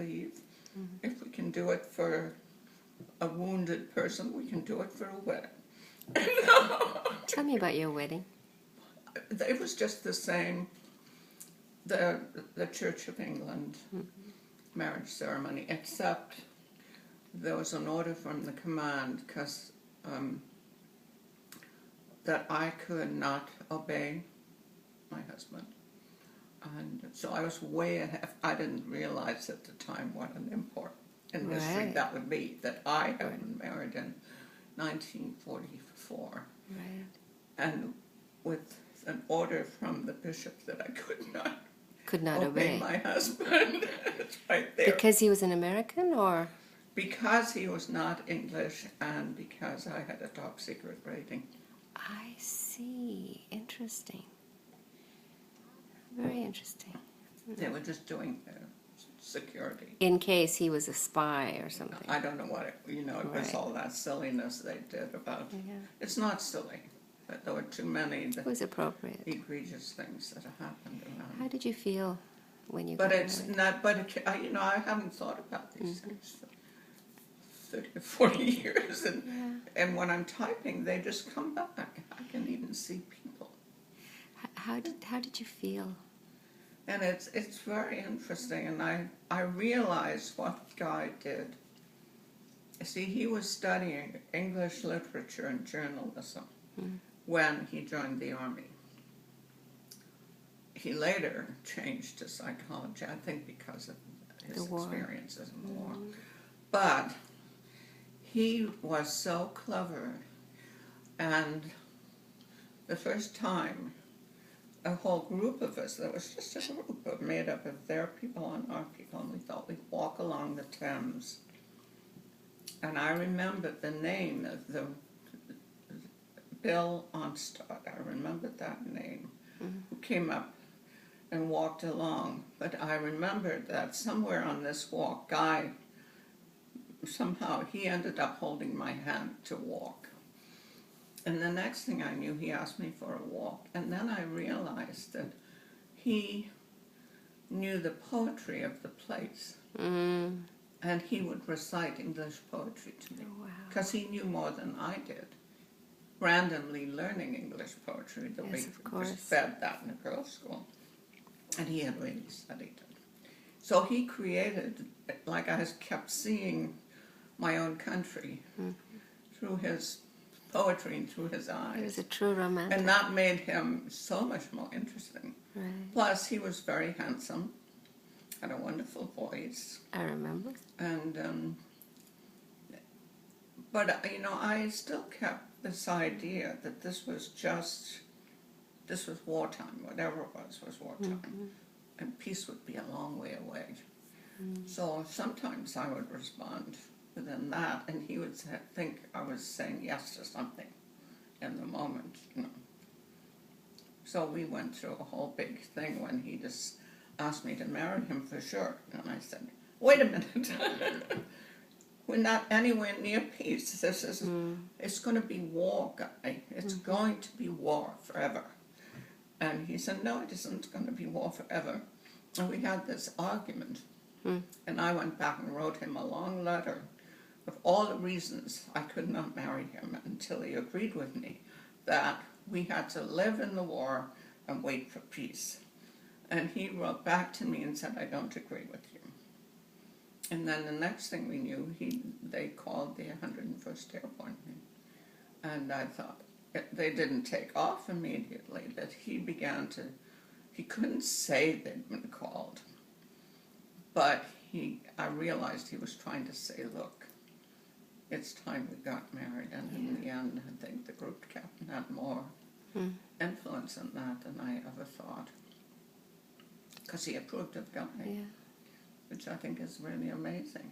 believe if we can do it for a wounded person, we can do it for a wedding. Tell me about your wedding. It was just the same, the Church of England marriage ceremony, except there was an order from the command because that I could not obey my husband. And so I was way ahead. I didn't realize at the time what an import in history that would be, that I had been married in 1944. Right. And with an order from the bishop that I could not obey my husband. It's right there. Because he was an American, or? Because he was not English, and because I had a top secret rating. I see. Interesting. Very interesting. They were just doing security. In case he was a spy or something. I don't know what it was all that silliness they did about. Yeah. It's not silly, but there were too many It was appropriate. egregious things that happened around. How did you feel when you But got it's married? not, but it, I haven't thought about these things for 30 or 40 years, and when I'm typing, they just come back. I can even see people. How did you feel? And it's very interesting, and I realized what Guy did. See, he was studying English literature and journalism when he joined the army. He later changed to psychology, I think because of his experiences in the war. But he was so clever, and the first time a whole group of us, there was just a group made up of their people and our people, and we thought we'd walk along the Thames. And I remembered the name of the Bill Onstad, I remembered that name, who came up and walked along. But I remembered that somewhere on this walk, Guy, somehow he ended up holding my hand to walk. And the next thing I knew, he asked me for a walk. And then I realized that he knew the poetry of the place. And he would recite English poetry to me. Because he knew more than I did. Randomly learning English poetry, the way he was fed that in a girls' school. And he had really studied it. So he created, like I kept seeing my own country through his poetry and through his eyes. He was a true romantic. And that made him so much more interesting. Right. Plus, he was very handsome, had a wonderful voice. I remember. And, but, I still kept this idea that this was wartime, whatever it was wartime. And peace would be a long way away. So sometimes I would respond within that, and he would think I was saying yes to something in the moment, So we went through a whole big thing when he just asked me to marry him for sure. And I said, wait a minute. We're not anywhere near peace. This is, it's going to be war, Guy. It's going to be war forever. And he said, no, it isn't going to be war forever. And we had this argument. And I went back and wrote him a long letter of all the reasons I could not marry him until he agreed with me that we had to live in the war and wait for peace. And he wrote back to me and said, I don't agree with you. And then the next thing we knew, they called the 101st Airborne. And I thought, they didn't take off immediately, that he couldn't say they'd been called. But I realized he was trying to say, look, it's time we got married. And in the end, I think the group captain had more influence in that than I ever thought. Because he approved of Guy, which I think is really amazing.